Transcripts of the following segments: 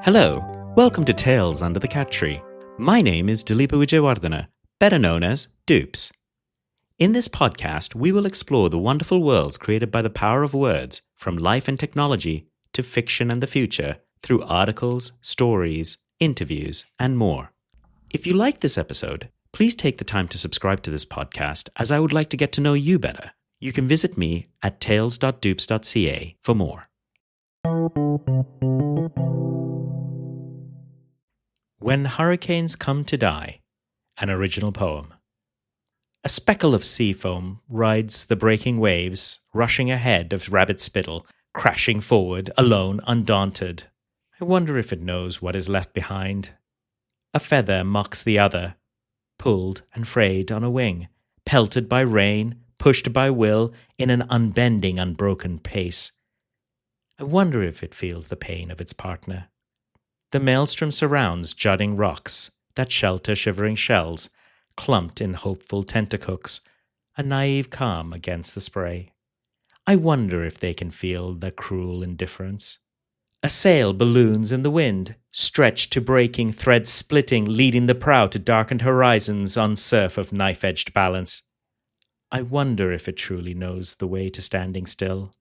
Hello, welcome to Tales Under the Cat Tree. My name is Dileepa Wijewardena, better known as Dupes. In this podcast, we will explore the wonderful worlds created by the power of words, from life and technology to fiction and the future, through articles, stories, interviews, and more. If you like this episode, please take the time to subscribe to this podcast, as I would like to get to know you better. You can visit me at tales.dupes.ca for more. When Hurricanes Come to Die, an original poem. A speckle of sea foam rides the breaking waves, rushing ahead of rabbit spittle, crashing forward, alone, undaunted. I wonder if it knows what is left behind. A feather mocks the other, pulled and frayed on a wing, pelted by rain, pushed by will, in an unbending, unbroken pace. I wonder if it feels the pain of its partner. The maelstrom surrounds jutting rocks that shelter shivering shells, clumped in hopeful tentacles, a naive calm against the spray. I wonder if they can feel the cruel indifference. A sail balloons in the wind, stretched to breaking, threads splitting, leading the prow to darkened horizons on surf of knife-edged balance. I wonder if it truly knows the way to standing still.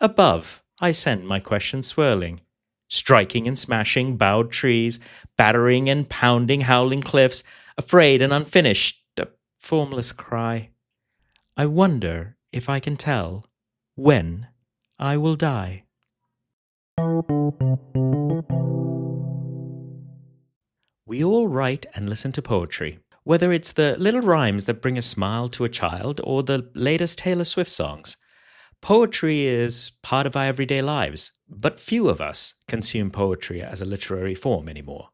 Above, I send my question swirling, striking and smashing bowed trees, battering and pounding howling cliffs, afraid and unfinished, a formless cry. I wonder if I can tell when I will die. We all write and listen to poetry, whether it's the little rhymes that bring a smile to a child or the latest Taylor Swift songs. Poetry is part of our everyday lives, but few of us consume poetry as a literary form anymore.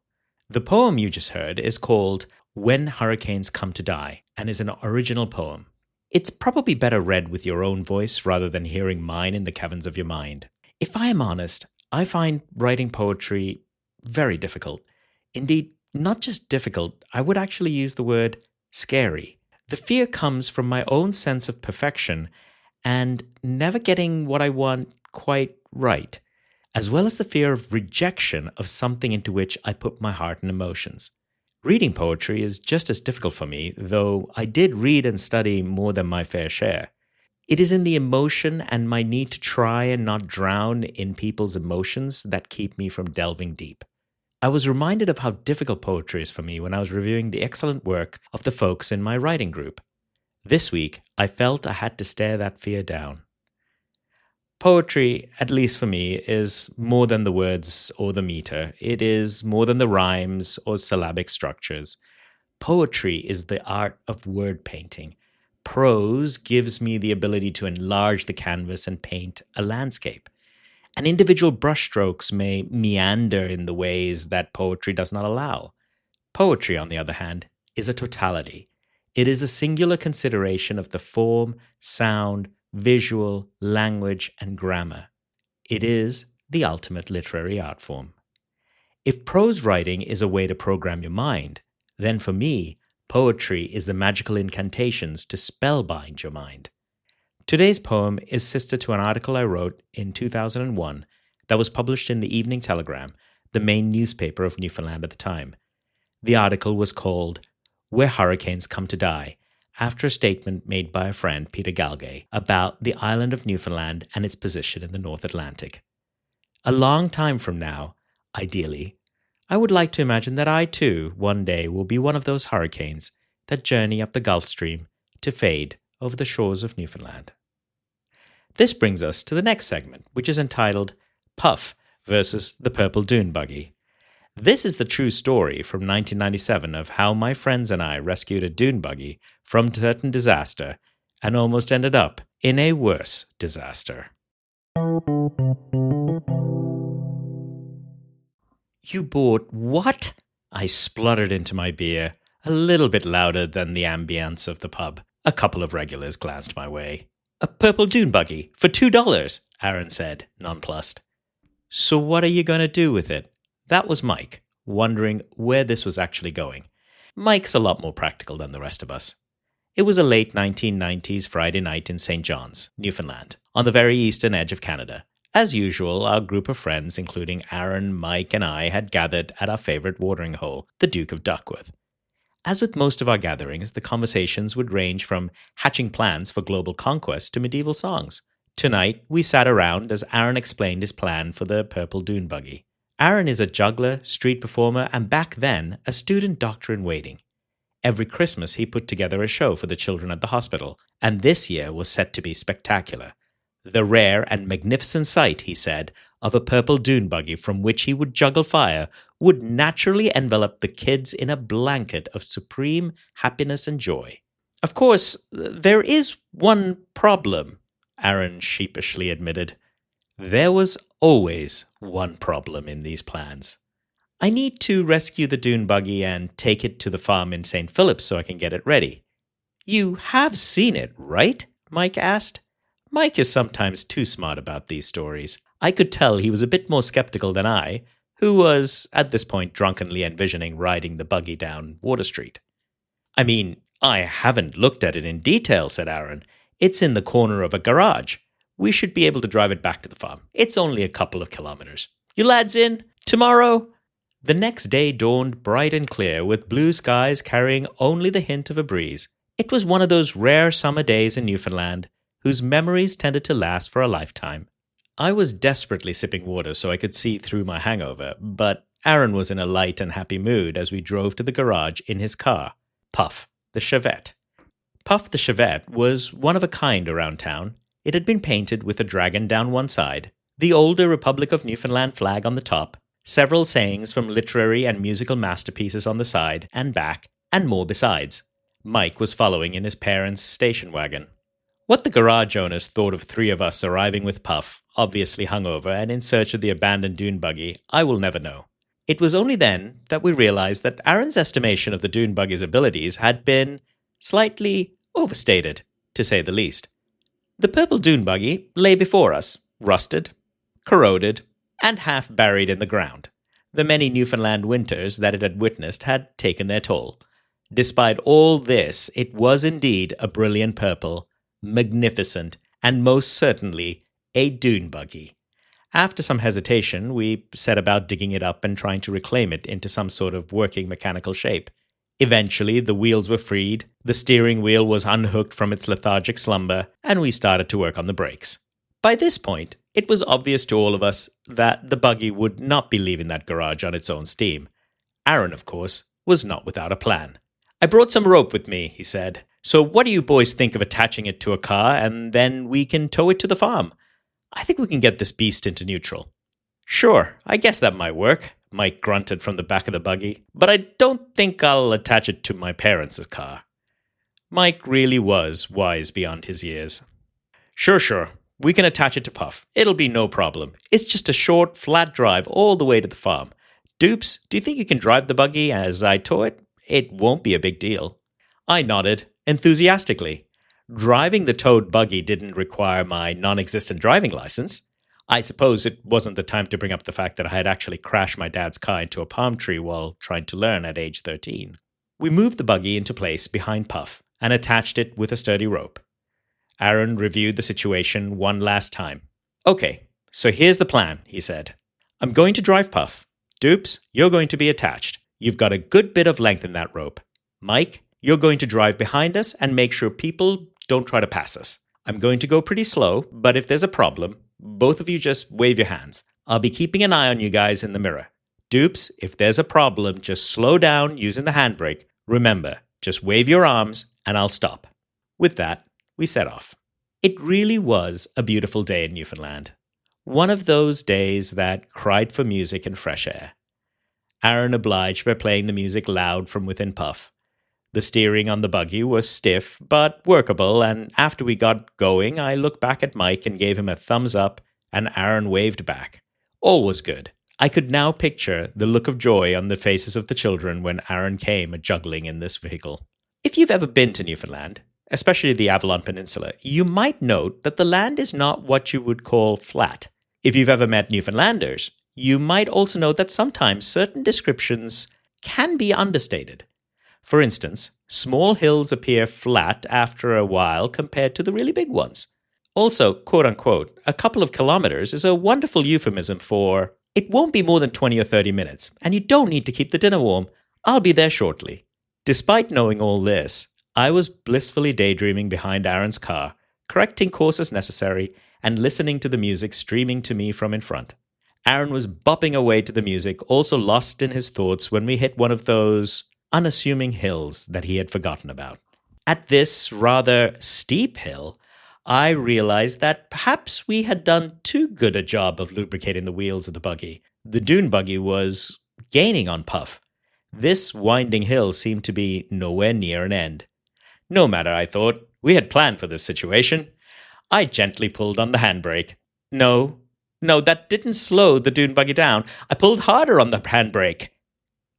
The poem you just heard is called When Hurricanes Come to Die and is an original poem. It's probably better read with your own voice rather than hearing mine in the caverns of your mind. If I am honest, I find writing poetry very difficult. Indeed, not just difficult, I would actually use the word scary. The fear comes from my own sense of perfection and never getting what I want quite right, as well as the fear of rejection of something into which I put my heart and emotions. Reading poetry is just as difficult for me, though I did read and study more than my fair share. It is in the emotion and my need to try and not drown in people's emotions that keep me from delving deep. I was reminded of how difficult poetry is for me when I was reviewing the excellent work of the folks in my writing group. This week, I felt I had to stare that fear down. Poetry, at least for me, is more than the words or the meter. It is more than the rhymes or syllabic structures. Poetry is the art of word painting. Prose gives me the ability to enlarge the canvas and paint a landscape. And individual brushstrokes may meander in the ways that poetry does not allow. Poetry, on the other hand, is a totality. It is a singular consideration of the form, sound, visual, language, and grammar. It is the ultimate literary art form. If prose writing is a way to program your mind, then for me, poetry is the magical incantations to spellbind your mind. Today's poem is sister to an article I wrote in 2001 that was published in the Evening Telegram, the main newspaper of Newfoundland at the time. The article was called Where Hurricanes Come to Die, after a statement made by a friend, Peter Galgay, about the island of Newfoundland and its position in the North Atlantic. A long time from now, ideally, I would like to imagine that I too, one day, will be one of those hurricanes that journey up the Gulf Stream to fade over the shores of Newfoundland. This brings us to the next segment, which is entitled Puff versus the Purple Dune Buggy. This is the true story from 1997 of how my friends and I rescued a dune buggy from certain disaster and almost ended up in a worse disaster. You bought what? I spluttered into my beer, a little bit louder than the ambience of the pub. A couple of regulars glanced my way. A purple dune buggy for $2, Aaron said, nonplussed. So what are you going to do with it? That was Mike, wondering where this was actually going. Mike's a lot more practical than the rest of us. It was a late 1990s Friday night in St. John's, Newfoundland, on the very eastern edge of Canada, As usual, our group of friends, including Aaron, Mike, and I, had gathered at our favorite watering hole, the Duke of Duckworth. As with most of our gatherings, the conversations would range from hatching plans for global conquest to medieval songs. Tonight, we sat around as Aaron explained his plan for the purple dune buggy. Aaron is a juggler, street performer, and back then, a student doctor in waiting. Every Christmas, he put together a show for the children at the hospital, and this year was set to be spectacular. The rare and magnificent sight, he said, of a purple dune buggy from which he would juggle fire would naturally envelop the kids in a blanket of supreme happiness and joy. Of course, there is one problem, Aaron sheepishly admitted. There was always one problem in these plans. I need to rescue the dune buggy and take it to the farm in St. Philip's so I can get it ready. You have seen it, right? Mike asked. Mike is sometimes too smart about these stories. I could tell he was a bit more skeptical than I, who was, at this point, drunkenly envisioning riding the buggy down Water Street. I mean, I haven't looked at it in detail, said Aaron. It's in the corner of a garage. We should be able to drive it back to the farm. It's only a couple of kilometers. You lads in? Tomorrow? The next day dawned bright and clear, with blue skies carrying only the hint of a breeze. It was one of those rare summer days in Newfoundland, whose memories tended to last for a lifetime. I was desperately sipping water so I could see through my hangover, but Aaron was in a light and happy mood as we drove to the garage in his car, Puff, the Chevette. Puff the Chevette was one of a kind around town. It had been painted with a dragon down one side, the older Republic of Newfoundland flag on the top, several sayings from literary and musical masterpieces on the side and back, and more besides. Mike was following in his parents' station wagon. What the garage owners thought of three of us arriving with Puff, obviously hungover and in search of the abandoned dune buggy, I will never know. It was only then that we realized that Aaron's estimation of the dune buggy's abilities had been slightly overstated, to say the least. The purple dune buggy lay before us, rusted, corroded, and half buried in the ground. The many Newfoundland winters that it had witnessed had taken their toll. Despite all this, it was indeed a brilliant purple, magnificent, and most certainly a dune buggy. After some hesitation, we set about digging it up and trying to reclaim it into some sort of working mechanical shape. Eventually, the wheels were freed, the steering wheel was unhooked from its lethargic slumber, and we started to work on the brakes. By this point, it was obvious to all of us that the buggy would not be leaving that garage on its own steam. Aaron, of course, was not without a plan. I brought some rope with me, he said. So what do you boys think of attaching it to a car and then we can tow it to the farm? I think we can get this beast into neutral. Sure, I guess that might work, Mike grunted from the back of the buggy, but I don't think I'll attach it to my parents' car. Mike really was wise beyond his years. Sure, we can attach it to Puff. It'll be no problem. It's just a short, flat drive all the way to the farm. Dupes, do you think you can drive the buggy as I tow it? It won't be a big deal. I nodded, enthusiastically. Driving the towed buggy didn't require my non-existent driving license. I suppose it wasn't the time to bring up the fact that I had actually crashed my dad's car into a palm tree while trying to learn at age 13. We moved the buggy into place behind Puff and attached it with a sturdy rope. Aaron reviewed the situation one last time. Okay, so here's the plan, he said. I'm going to drive Puff. Dupes, you're going to be attached. You've got a good bit of length in that rope. Mike, you're going to drive behind us and make sure people don't try to pass us. I'm going to go pretty slow, but if there's a problem, both of you just wave your hands. I'll be keeping an eye on you guys in the mirror. Dupes, if there's a problem, just slow down using the handbrake. Remember, just wave your arms and I'll stop. With that, we set off. It really was a beautiful day in Newfoundland. One of those days that cried for music and fresh air. Aaron obliged by playing the music loud from within Puff. The steering on the buggy was stiff but workable, and after we got going, I looked back at Mike and gave him a thumbs up, and Aaron waved back. All was good. I could now picture the look of joy on the faces of the children when Aaron came a-juggling in this vehicle. If you've ever been to Newfoundland, especially the Avalon Peninsula, you might note that the land is not what you would call flat. If you've ever met Newfoundlanders, you might also know that sometimes certain descriptions can be understated. For instance, small hills appear flat after a while compared to the really big ones. Also, quote unquote, a couple of kilometers is a wonderful euphemism for, it won't be more than 20 or 30 minutes, and you don't need to keep the dinner warm. I'll be there shortly. Despite knowing all this, I was blissfully daydreaming behind Aaron's car, correcting course as necessary, and listening to the music streaming to me from in front. Aaron was bopping away to the music, also lost in his thoughts when we hit one of those unassuming hills that he had forgotten about. At this rather steep hill, I realized that perhaps we had done too good a job of lubricating the wheels of the buggy. The dune buggy was gaining on Puff. This winding hill seemed to be nowhere near an end. No matter, I thought, we had planned for this situation. I gently pulled on the handbrake. No, that didn't slow the dune buggy down. I pulled harder on the handbrake.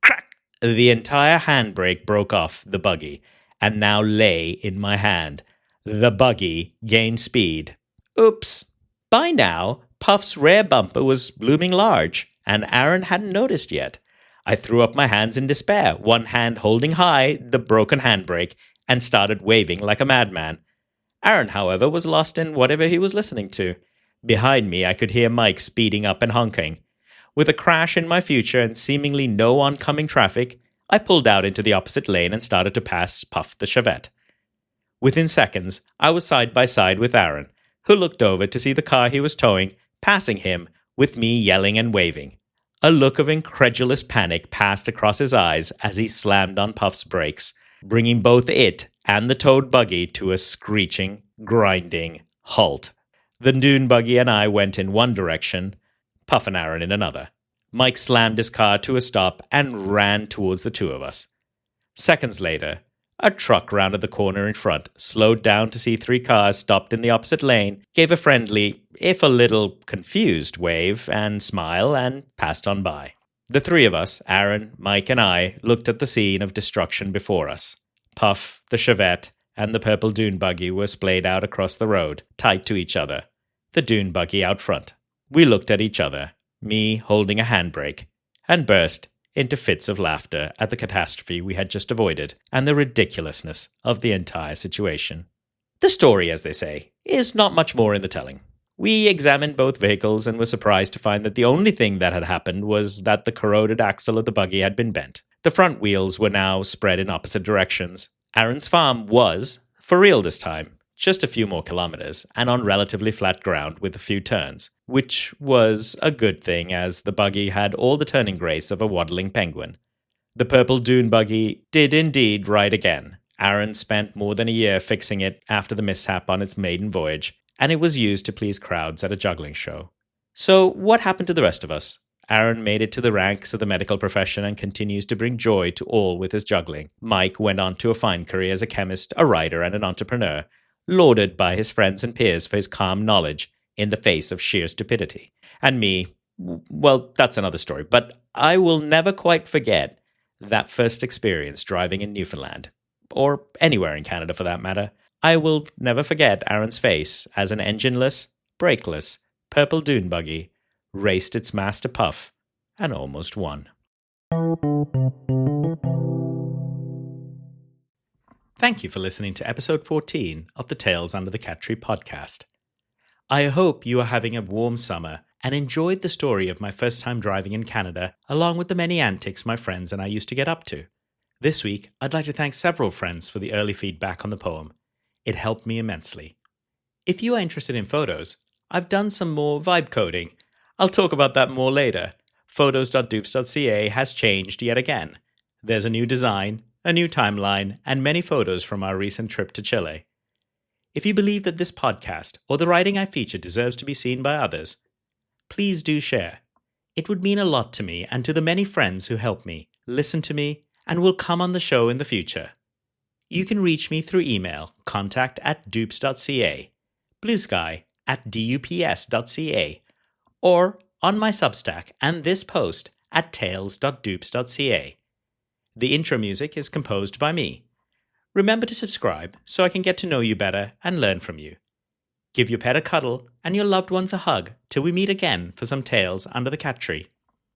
Crack! The entire handbrake broke off the buggy and now lay in my hand. The buggy gained speed. Oops! By now, Puff's rear bumper was looming large, and Aaron hadn't noticed yet. I threw up my hands in despair, one hand holding high the broken handbrake, and started waving like a madman. Aaron, however, was lost in whatever he was listening to. Behind me, I could hear Mike speeding up and honking. With a crash in my future and seemingly no oncoming traffic, I pulled out into the opposite lane and started to pass Puff the Chevette. Within seconds, I was side by side with Aaron, who looked over to see the car he was towing, passing him, with me yelling and waving. A look of incredulous panic passed across his eyes as he slammed on Puff's brakes, bringing both it and the towed buggy to a screeching, grinding halt. The dune buggy and I went in one direction, Puff and Aaron in another. Mike slammed his car to a stop and ran towards the two of us. Seconds later, a truck rounded the corner in front, slowed down to see three cars stopped in the opposite lane, gave a friendly, if a little confused wave and smile, and passed on by. The three of us, Aaron, Mike, and I, looked at the scene of destruction before us. Puff, the Chevette, and the purple dune buggy were splayed out across the road, tied to each other, the dune buggy out front. We looked at each other, me holding a handbrake, and burst into fits of laughter at the catastrophe we had just avoided and the ridiculousness of the entire situation. The story, as they say, is not much more in the telling. We examined both vehicles and were surprised to find that the only thing that had happened was that the corroded axle of the buggy had been bent. The front wheels were now spread in opposite directions. Aaron's farm was, for real this time, just a few more kilometers, and on relatively flat ground with a few turns, which was a good thing as the buggy had all the turning grace of a waddling penguin. The purple dune buggy did indeed ride again. Aaron spent more than a year fixing it after the mishap on its maiden voyage, and it was used to please crowds at a juggling show. So what happened to the rest of us? Aaron made it to the ranks of the medical profession and continues to bring joy to all with his juggling. Mike went on to a fine career as a chemist, a writer, and an entrepreneur, lauded by his friends and peers for his calm knowledge in the face of sheer stupidity. And me, well, that's another story, but I will never quite forget that first experience driving in Newfoundland, or anywhere in Canada for that matter. I will never forget Aaron's face as an engineless, brakeless, purple dune buggy raced its master Puff and almost won. Thank you for listening to episode 14 of the Tales Under the Cat Tree podcast. I hope you are having a warm summer and enjoyed the story of my first time driving in Canada, along with the many antics my friends and I used to get up to. This week, I'd like to thank several friends for the early feedback on the poem. It helped me immensely. If you are interested in photos, I've done some more vibe coding. I'll talk about that more later. Photos.dupes.ca has changed yet again. There's a new design, a new timeline, and many photos from our recent trip to Chile. If you believe that this podcast or the writing I feature deserves to be seen by others, please do share. It would mean a lot to me and to the many friends who help me, listen to me, and will come on the show in the future. You can reach me through email, contact@dupes.ca, bluesky@dups.ca, or on my Substack and this post at tales.dupes.ca. The intro music is composed by me. Remember to subscribe so I can get to know you better and learn from you. Give your pet a cuddle and your loved ones a hug till we meet again for some tales under the cat tree.